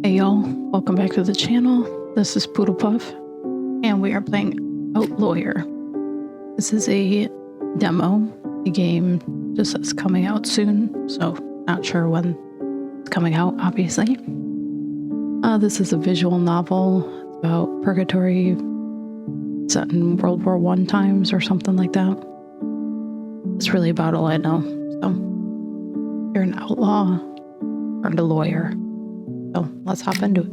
Hey y'all, welcome back to the channel. This is Poodlepuff, and we are playing Outlawyer. This is a demo. The game just says coming out soon, so not sure when it's coming out, obviously. This is a visual novel about Purgatory, set in World War I times or something like that. It's really about all I know. So, you're an outlaw and a lawyer. So let's hop into it.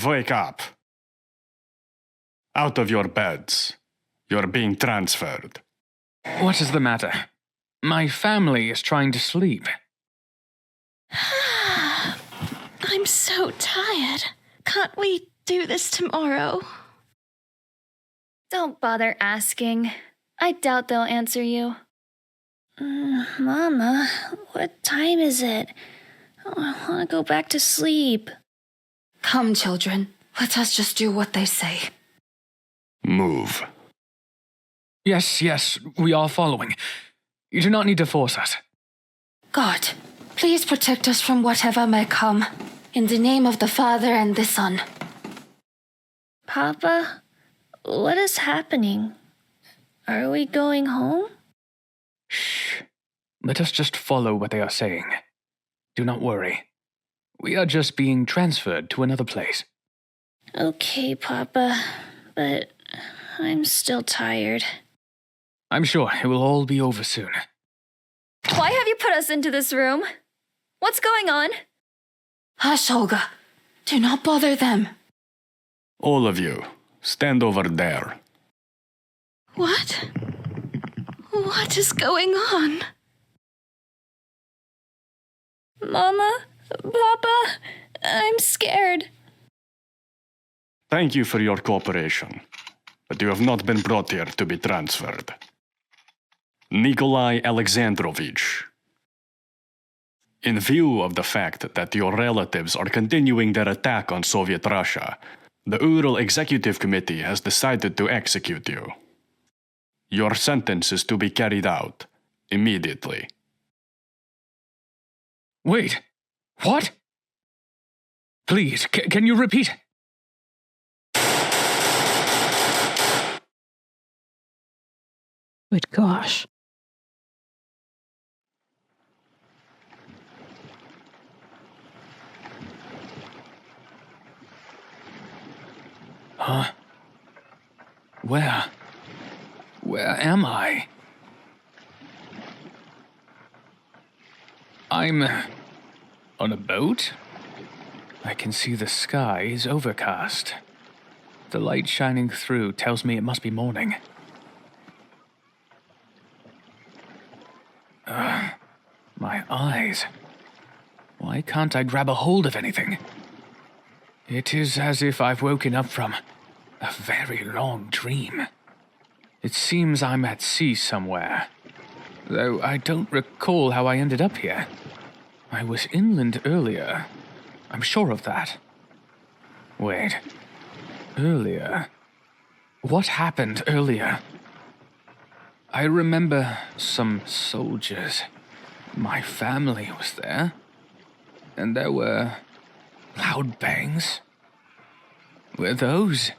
Wake up. Out of your beds. You're being transferred. What is the matter? My family is trying to sleep. I'm so tired. Can't we do this tomorrow? Don't bother asking. I doubt they'll answer you. Mama, what time is it? I want to go back to sleep. Come, children. Let us just do what they say. Move. Yes, we are following. You do not need to force us. God, please protect us from whatever may come. In the name of the Father and the Son. Papa, what is happening? Are we going home? Shh. Let us just follow what they are saying. Do not worry. We are just being transferred to another place. Okay, Papa, but I'm still tired. I'm sure it will all be over soon. Why have you put us into this room? What's going on? Hush, Olga. Do not bother them. All of you, stand over there. What? What is going on? Mama, Papa, I'm scared. Thank you for your cooperation, but you have not been brought here to be transferred. Nikolai Alexandrovich, in view of the fact that your relatives are continuing their attack on Soviet Russia, the Ural Executive Committee has decided to execute you. Your sentence is to be carried out immediately. Wait, what? Please, can you repeat? Good gosh. Huh? Where am I? I'm on a boat? I can see the sky is overcast. The light shining through tells me it must be morning. My eyes. Why can't I grab a hold of anything? It is as if I've woken up from a very long dream. It seems I'm at sea somewhere, though I don't recall how I ended up here. I was inland earlier. I'm sure of that. Wait. Earlier? What happened earlier? I remember some soldiers. My family was there. And there were loud bangs. Were those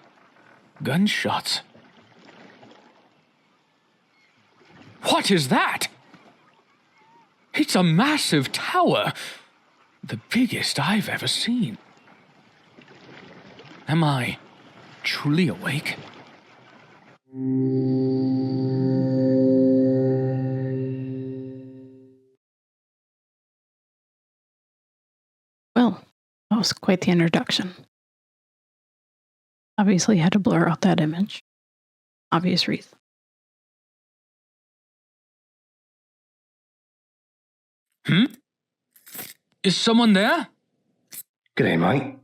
gunshots? What is that? It's a massive tower. The biggest I've ever seen. Am I truly awake? Well, that was quite the introduction. Obviously had to blur out that image. Obvious reason. Is someone there? G'day, mate.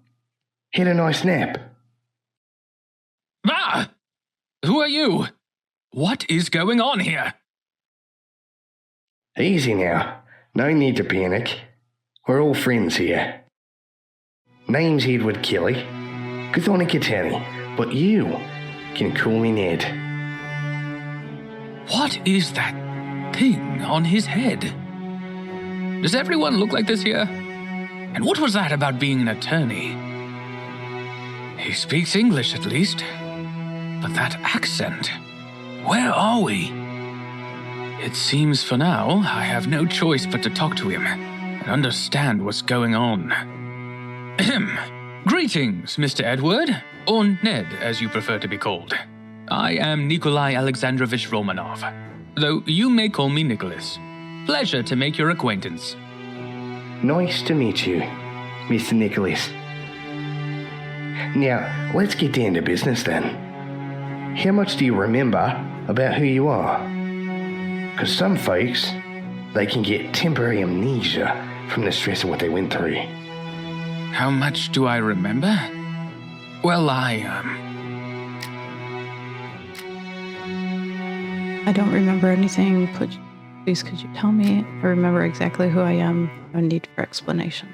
Had a nice nap. Ah! Who are you? What is going on here? Easy now. No need to panic. We're all friends here. Name's Edward Kelly. Good on a Kitani, but you can call me Ned. What is that thing on his head? Does everyone look like this here? And what was that about being an attorney? He speaks English at least. But that accent... Where are we? It seems for now I have no choice but to talk to him and understand what's going on. Ahem. Greetings, Mr. Edward, or Ned, as you prefer to be called. I am Nikolai Alexandrovich Romanov, though you may call me Nicholas. Pleasure to make your acquaintance. Nice to meet you, Mr. Nicholas. Now, let's get down to business then. How much do you remember about who you are? Because some folks, they can get temporary amnesia from the stress of what they went through. How much do I remember? Well, I don't remember anything. Please, could you tell me? I remember exactly who I am. No need for explanation.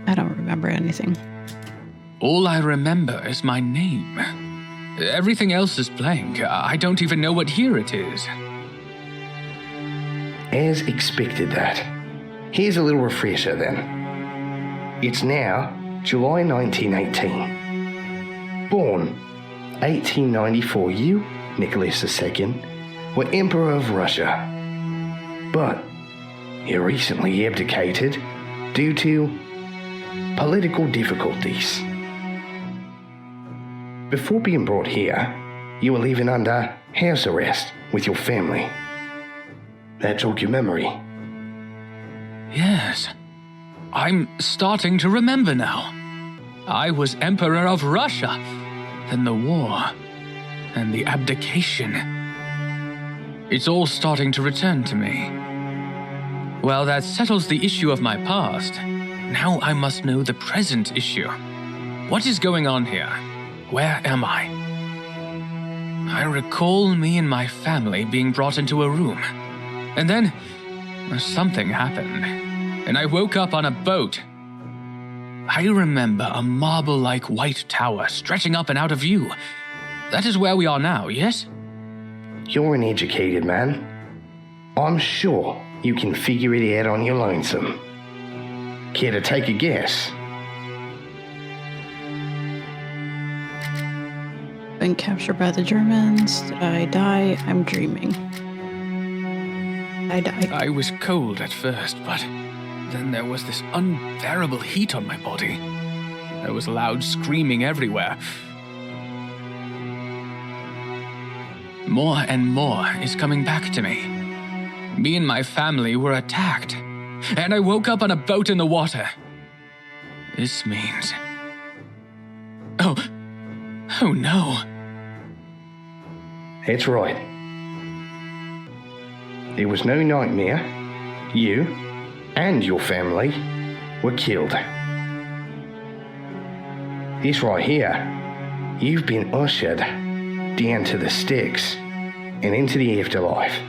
I don't remember anything. All I remember is my name. Everything else is blank. I don't even know what year it is. As expected that. Here's a little refresher then. It's now July 1918. Born 1894, you, Nicholas II, were Emperor of Russia. But you recently abdicated due to political difficulties. Before being brought here, you were living under house arrest with your family. That jogged your memory. Yes. I'm starting to remember now. I was Emperor of Russia, then the war, and the abdication. It's all starting to return to me. Well, that settles the issue of my past. Now I must know the present issue. What is going on here? Where am I? I recall me and my family being brought into a room. And then something happened, and I woke up on a boat. I remember a marble-like white tower stretching up and out of view. That is where we are now, yes? You're an educated man. I'm sure you can figure it out on your lonesome. Care to take a guess? Been captured by the Germans. Did I die? I'm dreaming. I died. I was cold at first, but then there was this unbearable heat on my body. There was loud screaming everywhere. More and more is coming back to me. Me and my family were attacked, and I woke up on a boat in the water. This means... Oh no. That's right. It was no nightmare. You and your family were killed. This right here, you've been ushered down to the sticks and into the afterlife.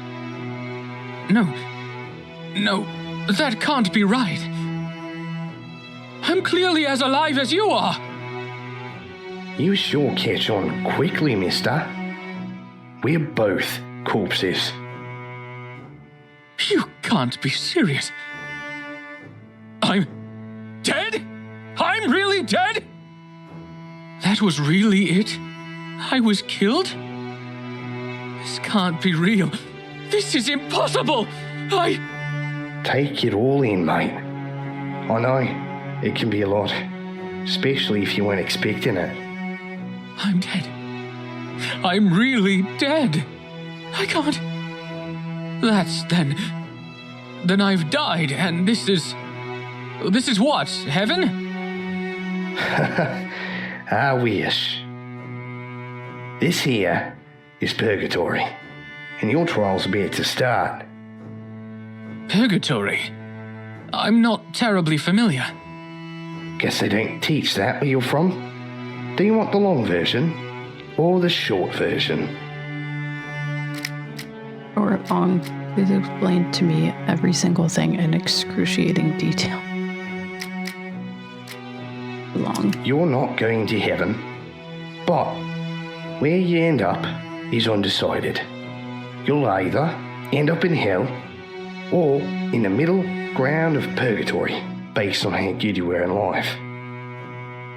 No, that can't be right. I'm clearly as alive as you are. You sure catch on quickly, mister. We're both corpses. You can't be serious. I'm dead? I'm really dead? That was really it? I was killed? This can't be real. This is impossible. Take it all in, mate. I know, it can be a lot, especially if you weren't expecting it. I'm dead. I'm really dead. I can't... That's then I've died, and this is what, heaven? I wish. This here is Purgatory, and your trial's about to start. Purgatory? I'm not terribly familiar. Guess they don't teach that where you're from. Do you want the long version, or the short version? Or long. Please explain to me every single thing in excruciating detail. Long. You're not going to heaven, but where you end up is undecided. You'll either end up in hell, or in the middle ground of Purgatory, based on how good you were in life.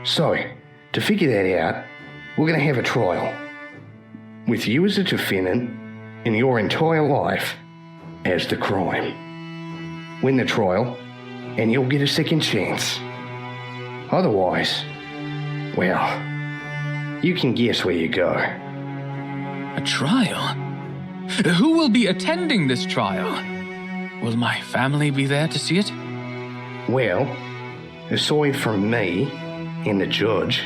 So, to figure that out, we're going to have a trial, with you as the defendant and your entire life as the crime. Win the trial, and you'll get a second chance. Otherwise, well, you can guess where you go. A trial? Who will be attending this trial? Will my family be there to see it? Well, aside from me and the judge,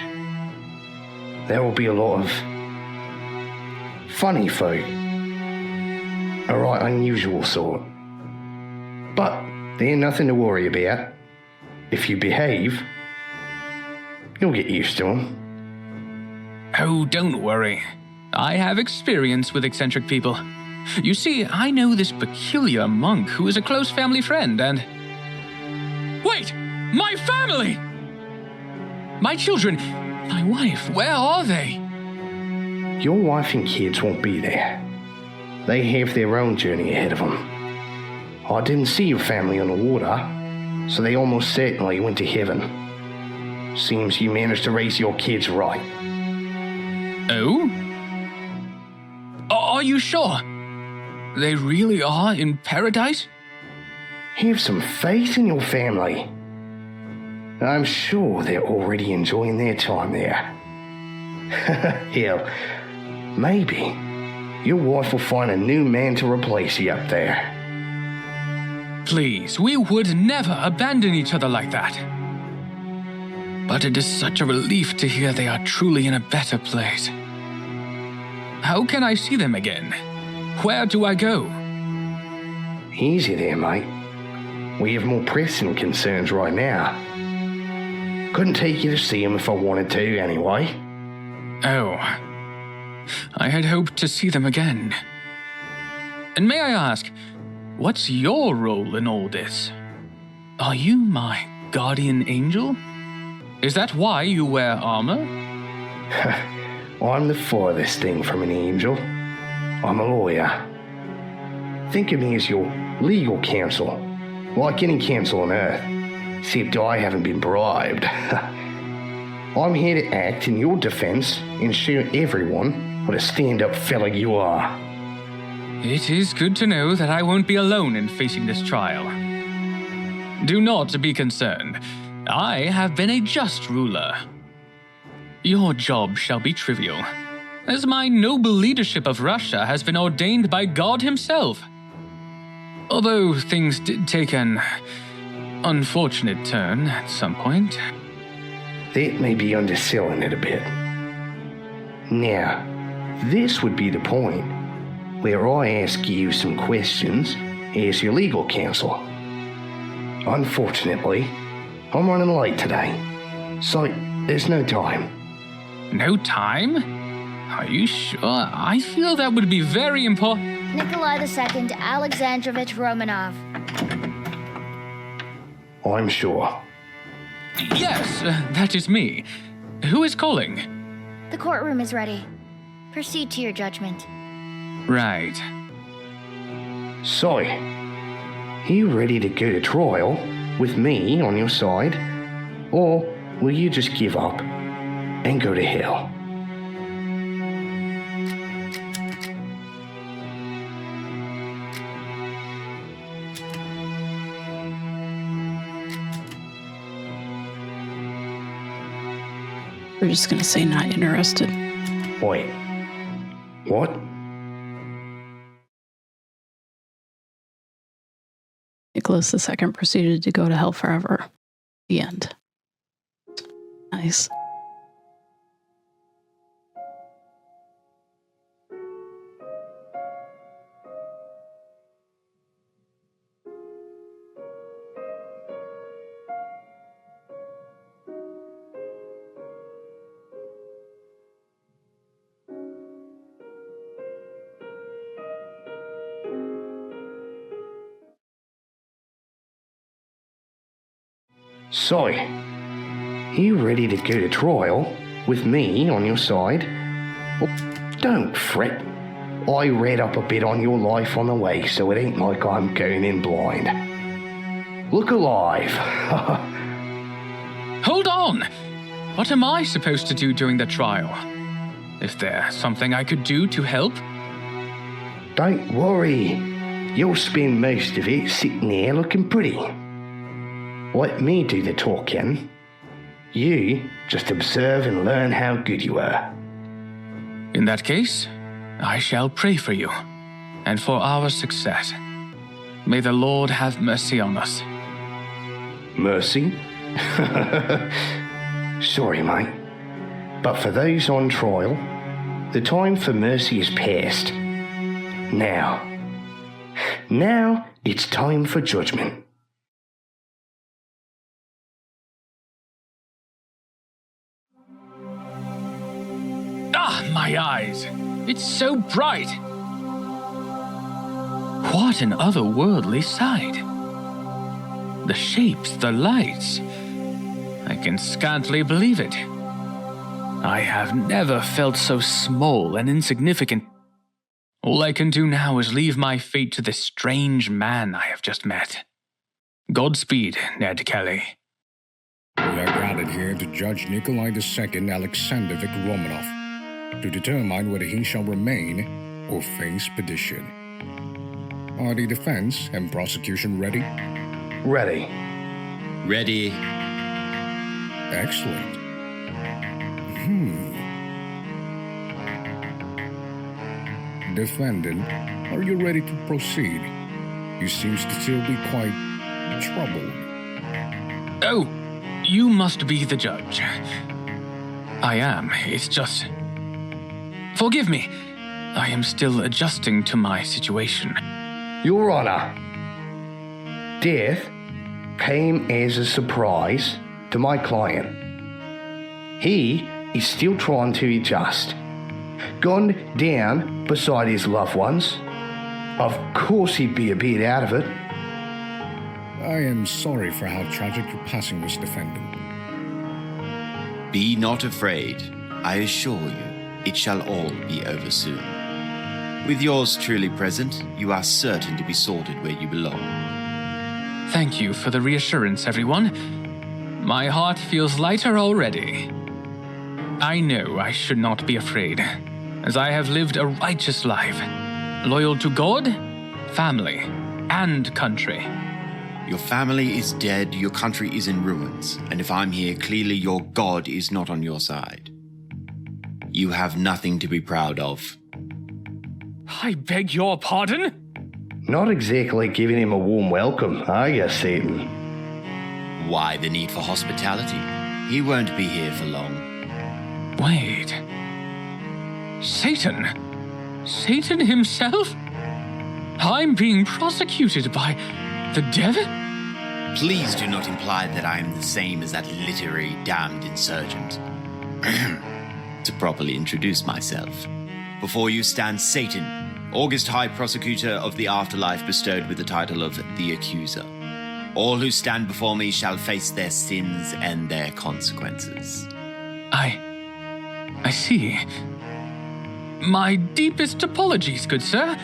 there will be a lot of funny folk. A right unusual sort. But they're nothing to worry about. If you behave, you'll get used to them. Oh, don't worry. I have experience with eccentric people. You see, I know this peculiar monk who is a close family friend, and... Wait! My family! My children, my wife, where are they? Your wife and kids won't be there. They have their own journey ahead of them. I didn't see your family on the water, so they almost certainly went to heaven. Seems you managed to raise your kids right. Oh? Are you sure? They really are in paradise? Have some faith in your family. I'm sure they're already enjoying their time there. Hell, maybe your wife will find a new man to replace you up there. Please, we would never abandon each other like that. But it is such a relief to hear they are truly in a better place. How can I see them again? Where do I go? Easy there, mate. We have more pressing concerns right now. Couldn't take you to see them if I wanted to, anyway. Oh. I had hoped to see them again. And may I ask, what's your role in all this? Are you my guardian angel? Is that why you wear armor? I'm the farthest thing from an angel. I'm a lawyer. Think of me as your legal counsel, like any counsel on Earth, except I haven't been bribed. I'm here to act in your defense and show everyone what a stand-up fella you are. It is good to know that I won't be alone in facing this trial. Do not be concerned. I have been a just ruler. Your job shall be trivial, as my noble leadership of Russia has been ordained by God himself. Although things did take an unfortunate turn at some point. That may be underselling it a bit. Now, this would be the point where I ask you some questions as your legal counsel. Unfortunately, I'm running late today, so there's no time. No time? Are you sure? I feel that would be very important. Nikolai II Alexandrovich Romanov. I'm sure. Yes, that is me. Who is calling? The courtroom is ready. Proceed to your judgment. Right. So, you ready to go to trial with me on your side? Or will you just give up and go to hell? We're just gonna say not interested. Wait. What? Nicholas II proceeded to go to hell forever. The end. Nice. So, you ready to go to trial with me on your side? Well, don't fret. I read up a bit on your life on the way, so it ain't like I'm going in blind. Look alive. Hold on! What am I supposed to do during the trial? Is there something I could do to help? Don't worry. You'll spend most of it sitting there looking pretty. Let me do the talking. You just observe and learn how good you are. In that case, I shall pray for you, and for our success. May the Lord have mercy on us. Mercy? Sorry, mate. But for those on trial, the time for mercy is past. Now it's time for judgment. Ah, my eyes! It's so bright! What an otherworldly sight! The shapes, the lights. I can scantly believe it. I have never felt so small and insignificant. All I can do now is leave my fate to this strange man I have just met. Godspeed, Ned Kelly. We are gathered here to judge Nikolai II Alexandrovich Romanov, to determine whether he shall remain or face perdition. Are the defense and prosecution ready? Ready. Ready. Excellent. Defendant, are you ready to proceed? You seem to still be quite troubled. Oh, you must be the judge. I am. It's just... Forgive me. I am still adjusting to my situation. Your Honor, death came as a surprise to my client. He is still trying to adjust. Gone down beside his loved ones. Of course he'd be a bit out of it. I am sorry for how tragic your passing was, defendant. Be not afraid. I assure you, it shall all be over soon. With yours truly present, you are certain to be sorted where you belong. Thank you for the reassurance, everyone. My heart feels lighter already. I know I should not be afraid, as I have lived a righteous life, loyal to God, family, and country. Your family is dead, your country is in ruins, and if I'm here, clearly your God is not on your side. You have nothing to be proud of. I beg your pardon? Not exactly giving him a warm welcome, are you, Satan? Why the need for hospitality? He won't be here for long. Wait. Satan? Satan himself? I'm being prosecuted by the devil? Please do not imply that I am the same as that literary damned insurgent. To properly introduce myself. Before you stands Satan, August High Prosecutor of the Afterlife, bestowed with the title of the Accuser. All who stand before me shall face their sins and their consequences. I see. My deepest apologies, good sir.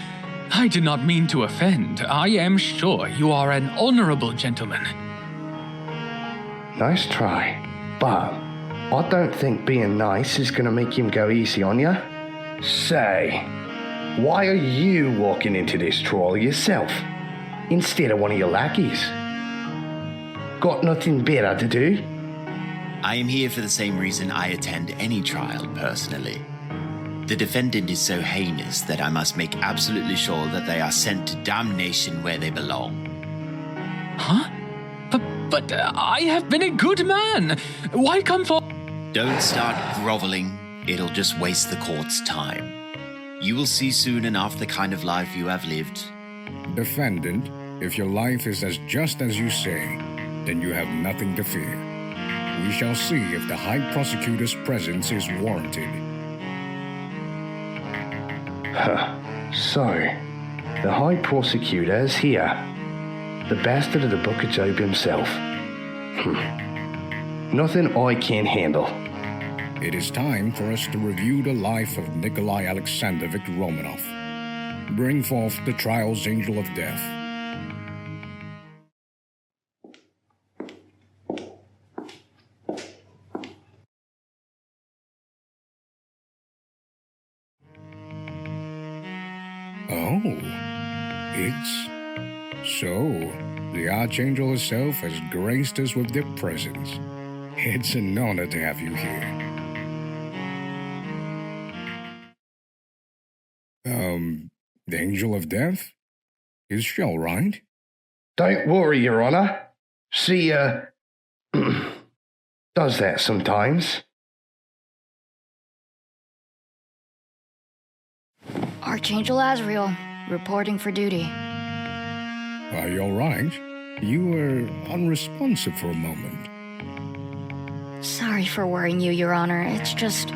I did not mean to offend. I am sure you are an honorable gentleman. Nice try. But I don't think being nice is going to make him go easy on you. Say, why are you walking into this trial yourself instead of one of your lackeys? Got nothing better to do? I am here for the same reason I attend any trial personally. The defendant is so heinous that I must make absolutely sure that they are sent to damnation where they belong. Huh? But I have been a good man. Why come for... Don't start groveling. It'll just waste the court's time. You will see soon enough the kind of life you have lived. Defendant, if your life is as just as you say, then you have nothing to fear. We shall see if the High Prosecutor's presence is warranted. So, the High Prosecutor is here. The bastard of the Book of Job himself. Nothing I can't handle. It is time for us to review the life of Nikolai Alexandrovich Romanov. Bring forth the trial's angel of death. Oh, it's... So, the Archangel herself has graced us with their presence. It's an honor to have you here. The Angel of Death? Is she all right? Don't worry, Your Honor. She, does that sometimes. Archangel Azrael, reporting for duty. Are you all right? You were unresponsive for a moment. Sorry for worrying you, Your Honor. It's just...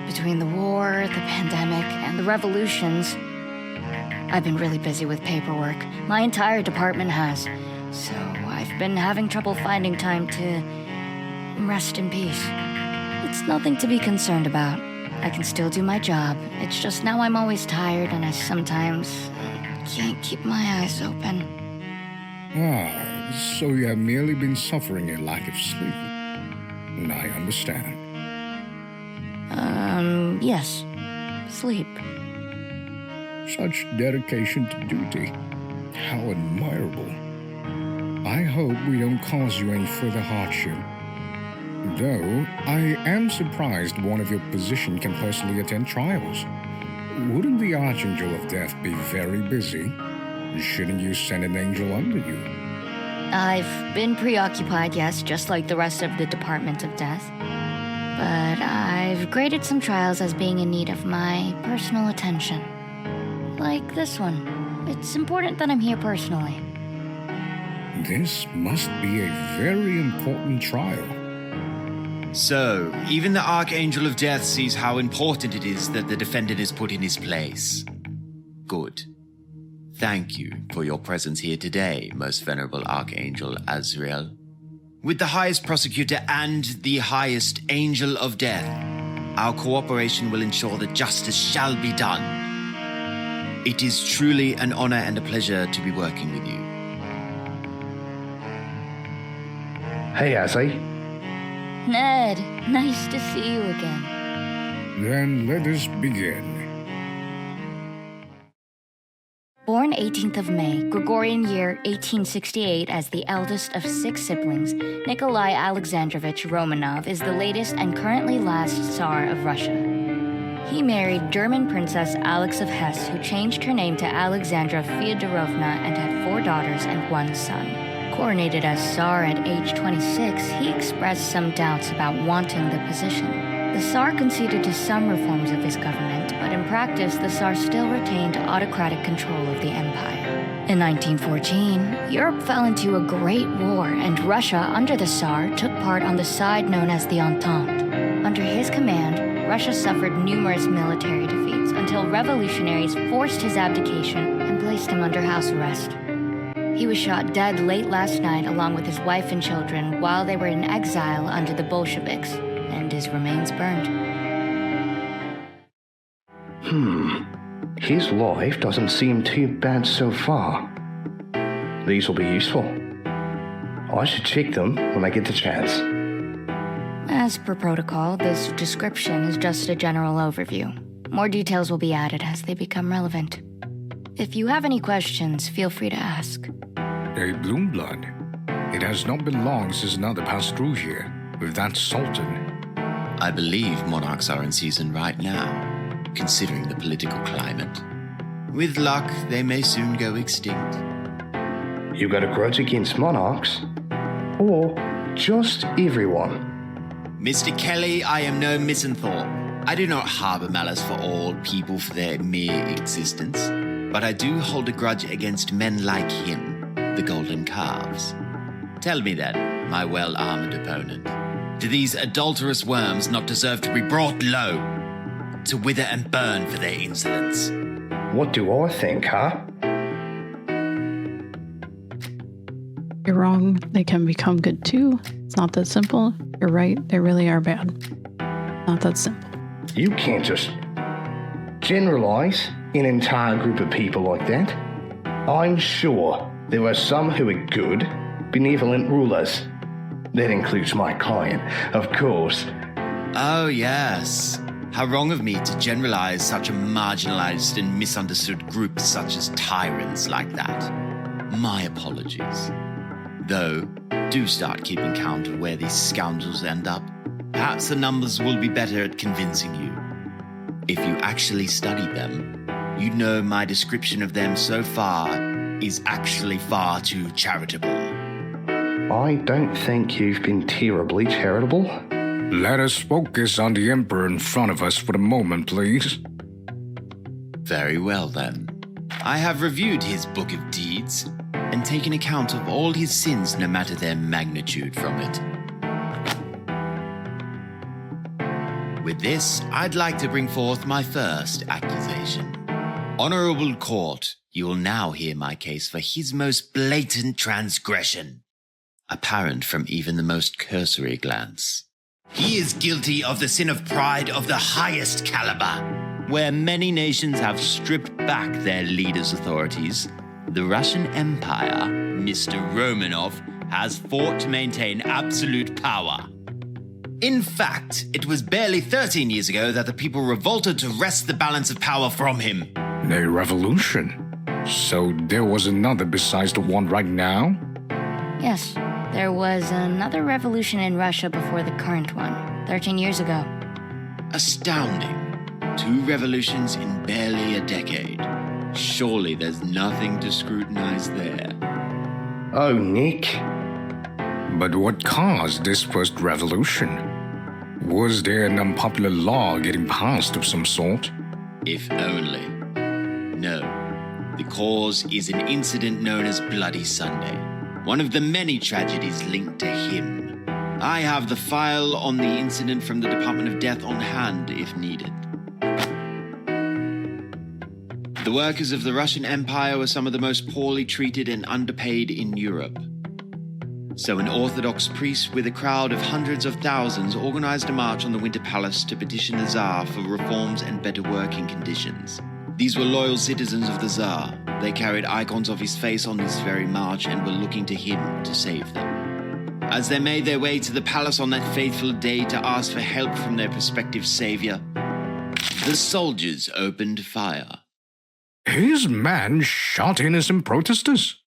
between the war, the pandemic, and the revolutions, I've been really busy with paperwork. My entire department has. So I've been having trouble finding time to rest in peace. It's nothing to be concerned about. I can still do my job. It's just now I'm always tired and I sometimes can't keep my eyes open. Ah, so you have merely been suffering a lack of sleep. I understand. Yes. Sleep. Such dedication to duty. How admirable. I hope we don't cause you any further hardship. Though, I am surprised one of your position can personally attend trials. Wouldn't the Archangel of Death be very busy? Shouldn't you send an angel under you? I've been preoccupied, yes, just like the rest of the Department of Death. But I've graded some trials as being in need of my personal attention. Like this one. It's important that I'm here personally. This must be a very important trial. So, even the Archangel of Death sees how important it is that the defendant is put in his place. Good. Thank you for your presence here today, most venerable Archangel Azrael. With the highest prosecutor and the highest Angel of Death, our cooperation will ensure that justice shall be done. It is truly an honor and a pleasure to be working with you. Hey, Azzy. Ned, nice to see you again. Then let us begin. Born 18th of May, Gregorian year 1868 as the eldest of 6 siblings, Nikolai Alexandrovich Romanov is the latest and currently last Tsar of Russia. He married German Princess Alex of Hesse, who changed her name to Alexandra Fyodorovna and had 4 daughters and 1 son. Coronated as Tsar at age 26, he expressed some doubts about wanting the position. The Tsar conceded to some reforms of his government, but in practice, the Tsar still retained autocratic control of the empire. In 1914, Europe fell into a great war, and Russia, under the Tsar, took part on the side known as the Entente. Under his command, Russia suffered numerous military defeats until revolutionaries forced his abdication and placed him under house arrest. He was shot dead late last night along with his wife and children while they were in exile under the Bolsheviks, and his remains burned. His life doesn't seem too bad so far. These will be useful. I should check them when I get the chance. As per protocol, this description is just a general overview. More details will be added as they become relevant. If you have any questions, feel free to ask. A Bloomblood. It has not been long since another passed through here, with that Sultan. I believe monarchs are in season right now, considering the political climate. With luck, they may soon go extinct. You got a grudge against monarchs? Or just everyone? Mr. Kelly, I am no misanthrope. I do not harbor malice for all people for their mere existence, but I do hold a grudge against men like him, the Golden Calves. Tell me then, my well-armored opponent, do these adulterous worms not deserve to be brought low, to wither and burn for their insolence? What do I think, huh? You're wrong. They can become good too. It's not that simple. You're right. They really are bad. Not that simple. You can't just generalize an entire group of people like that. I'm sure there are some who are good, benevolent rulers. That includes my client, of course. Oh, yes. How wrong of me to generalize such a marginalized and misunderstood group such as tyrants like that. My apologies. Though, do start keeping count of where these scoundrels end up. Perhaps the numbers will be better at convincing you. If you actually studied them, you'd know my description of them so far is actually far too charitable. I don't think you've been terribly charitable. Let us focus on the Emperor in front of us for the moment, please. Very well, then. I have reviewed his book of deeds and taken account of all his sins, no matter their magnitude from it. With this, I'd like to bring forth my first accusation. Honorable Court, you will now hear my case for his most blatant transgression, apparent from even the most cursory glance. He is guilty of the sin of pride of the highest caliber. Where many nations have stripped back their leaders' authorities, the Russian Empire, Mr. Romanov, has fought to maintain absolute power. In fact, it was barely 13 years ago that the people revolted to wrest the balance of power from him. A revolution? So there was another besides the one right now? Yes, there was another revolution in Russia before the current one, 13 years ago. Astounding. 2 revolutions in barely a decade. Surely there's nothing to scrutinize there. Oh, Nick. But what caused this first revolution? Was there an unpopular law getting passed of some sort? If only. No. The cause is an incident known as Bloody Sunday, one of the many tragedies linked to him. I have the file on the incident from the Department of Death on hand if needed. The workers of the Russian Empire were some of the most poorly treated and underpaid in Europe. So an Orthodox priest with a crowd of hundreds of thousands organized a march on the Winter Palace to petition the Tsar for reforms and better working conditions. These were loyal citizens of the Tsar. They carried icons of his face on this very march and were looking to him to save them. As they made their way to the palace on that fateful day to ask for help from their prospective savior, the soldiers opened fire. His men shot innocent protesters?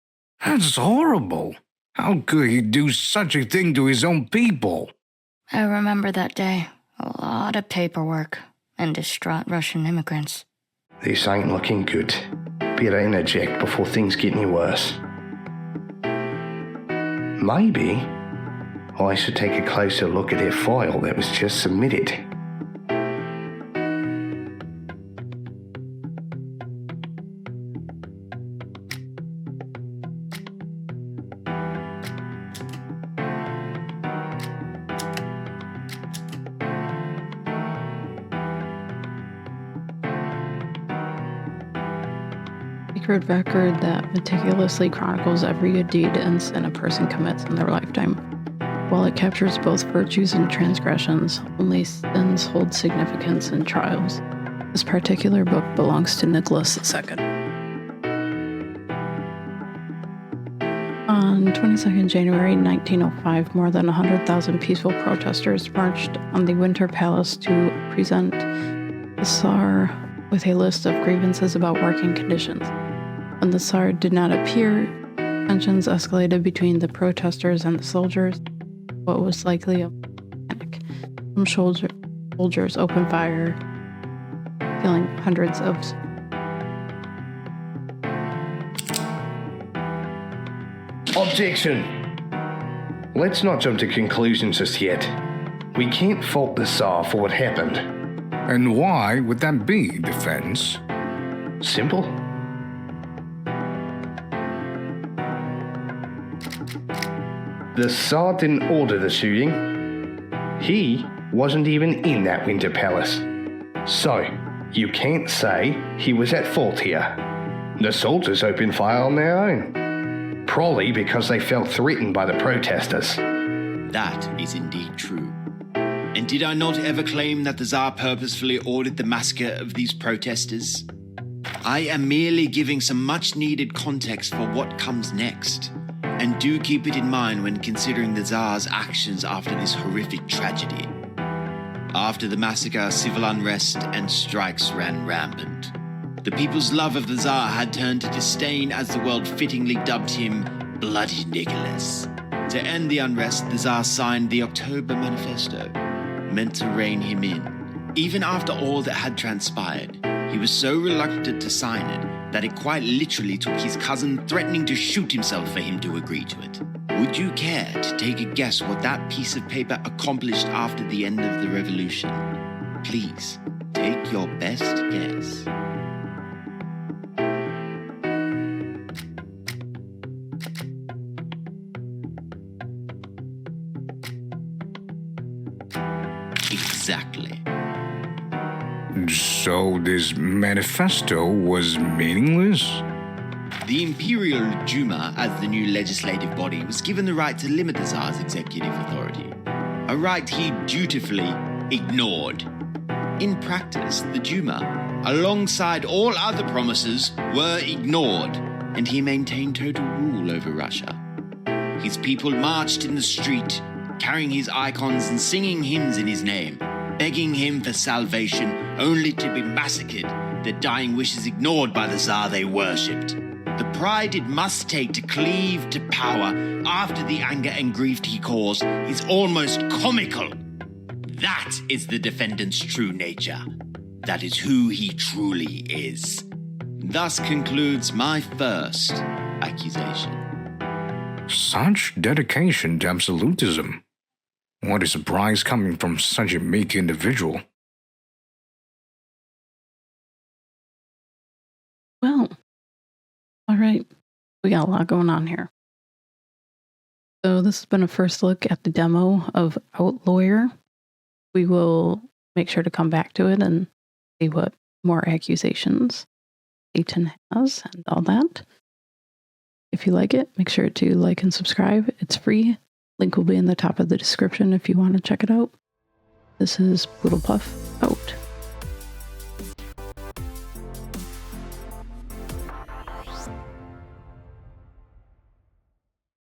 That's horrible. How could he do such a thing to his own people? I remember that day. A lot of paperwork and distraught Russian immigrants. This ain't looking good. Better interject before things get any worse. Maybe I should take a closer look at their file that was just submitted. Sacred record that meticulously chronicles every good deed and sin a person commits in their lifetime. While it captures both virtues and transgressions, only sins hold significance in trials. This particular book belongs to Nicholas II. On 22nd January 1905, more than 100,000 peaceful protesters marched on the Winter Palace to present the Tsar with a list of grievances about working conditions. When the Tsar did not appear, tensions escalated between the protesters and the soldiers. What was likely a panic. Some soldiers opened fire, killing hundreds of. Objection! Let's not jump to conclusions just yet. We can't fault the Tsar for what happened. And why would that be, defense? Simple. The Tsar didn't order the shooting. He wasn't even in that Winter Palace. So, you can't say he was at fault here. The soldiers opened fire on their own. Probably because they felt threatened by the protesters. That is indeed true. And did I not ever claim that the Tsar purposefully ordered the massacre of these protesters? I am merely giving some much-needed context for what comes next. And do keep it in mind when considering the Tsar's actions after this horrific tragedy. After the massacre, civil unrest and strikes ran rampant. The people's love of the Tsar had turned to disdain as the world fittingly dubbed him Bloody Nicholas. To end the unrest, the Tsar signed the October Manifesto, meant to rein him in. Even after all that had transpired, he was so reluctant to sign it that it quite literally took his cousin threatening to shoot himself for him to agree to it. Would you care to take a guess what that piece of paper accomplished after the end of the revolution? Please, take your best guess. Exactly. So this manifesto was meaningless? The Imperial Duma, as the new legislative body, was given the right to limit the Tsar's executive authority, a right he dutifully ignored. In practice, the Duma, alongside all other promises, were ignored, and he maintained total rule over Russia. His people marched in the street, carrying his icons and singing hymns in his name, begging him for salvation, only to be massacred, their dying wishes ignored by the Tsar they worshipped. The pride it must take to cleave to power after the anger and grief he caused is almost comical. That is the defendant's true nature. That is who he truly is. Thus concludes my first accusation. Such dedication to absolutism. What a surprise coming from such a meek individual. Well, all right. We got a lot going on here. So this has been a first look at the demo of Outlawyer. We will make sure to come back to it and see what more accusations Satan has and all that. If you like it, make sure to like and subscribe. It's free. Link will be in the top of the description if you want to check it out. This is Poodle Puff out.